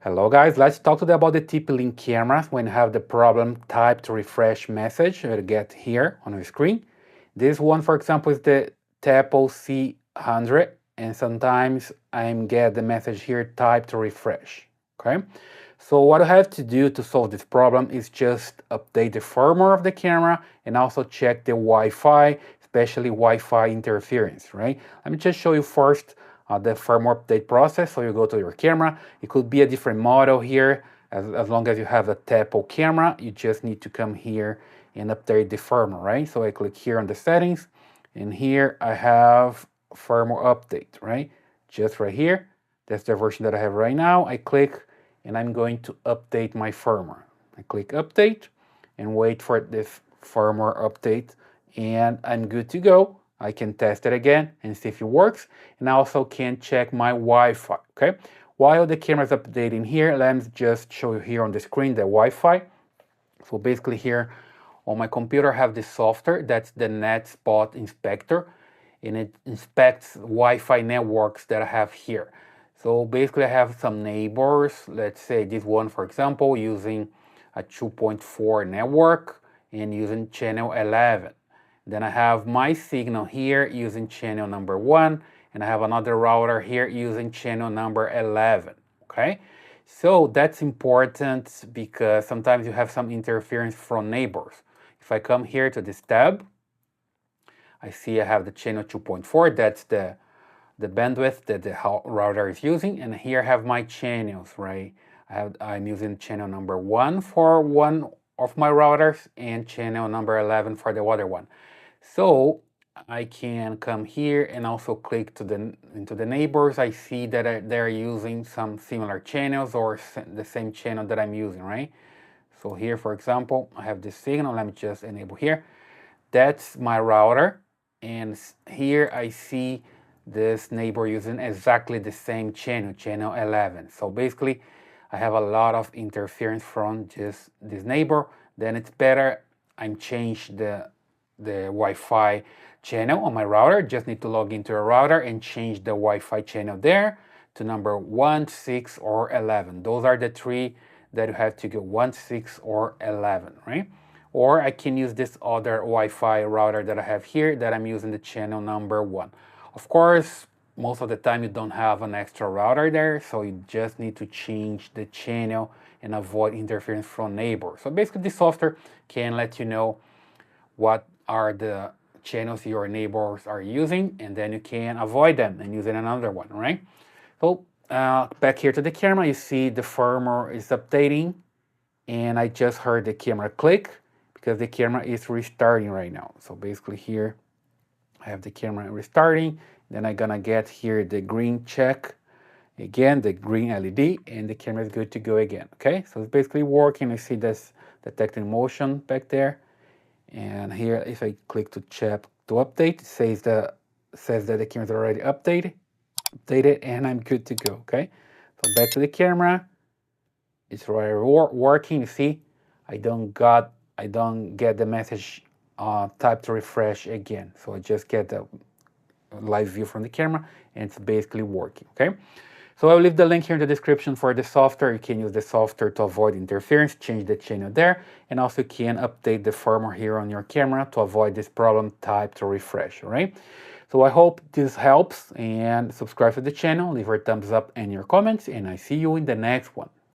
Hello guys, let's talk today about the TP-Link cameras. When you have the problem, type to refresh message, you'll get here on your screen. This one, for example, is the Tapo C100, and sometimes I get the message here, type to refresh, okay? So what I have to do to solve this problem is just update the firmware of the camera and also check the Wi-Fi, especially Wi-Fi interference, right? Let me just show you first the firmware update process. So you go to your camera. It could be a different model here. As long as you have a Tapo camera, you just need to come here and update the firmware, right? So I click here on the settings, and here I have firmware update, right? Just right here. That's the version that I have right now. I click and I'm going to update my firmware. I click update and wait for this firmware update, and I'm good to go. I can test it again and see if it works, and I also can check my Wi-Fi, okay? While the camera is updating here, let me just show you here on the screen the Wi-Fi. So basically here on my computer I have this software, that's the NetSpot Inspector, and it inspects Wi-Fi networks that I have here. So basically I have some neighbors, let's say this one for example, using a 2.4 network and using channel 11. Then I have my signal here using channel number 1, and I have another router here using channel number 11, okay? So that's important because sometimes you have some interference from neighbors. If I come here to this tab, I see I have the channel 2.4, that's the bandwidth that the router is using, and here I have my channels, right? I'm using channel number 1 for one of my routers and channel number 11 for the other one. So I can come here and also click into the neighbors. I see that they're using some similar channels or the same channel that I'm using, right? So here, for example, I have this signal. Let me just enable here. That's my router. And here I see this neighbor using exactly the same channel, channel 11. So basically, I have a lot of interference from just this neighbor. Then it's better I change the Wi-Fi channel on my router. Just need to log into a router and change the Wi-Fi channel there to number 1, 6, or 11. Those are the three that you have to go, 1, 6, or 11, right? Or I can use this other Wi-Fi router that I have here that I'm using the channel number 1. Of course, most of the time you don't have an extra router there, so you just need to change the channel and avoid interference from neighbors. So basically this software can let you know what are the channels your neighbors are using, and then you can avoid them and use another one, right? So back here to the camera, you see the firmware is updating, and I just heard the camera click because the camera is restarting right now. So basically here I have the camera restarting, then I'm gonna get here the green check again, the green LED, and the camera is good to go again, okay? So it's basically working. You see this detecting motion back there. And here, if I click to check to update, it says that the camera is already updated, and I'm good to go. Okay, so back to the camera, it's already working. You see, I don't get the message type to refresh again. So I just get the live view from the camera, and it's basically working. Okay. So I'll leave the link here in the description for the software. You can use the software to avoid interference, change the channel there, and also can update the firmware here on your camera to avoid this problem, type to refresh, all right? So I hope this helps, and subscribe to the channel, leave a thumbs up and your comments, and I see you in the next one.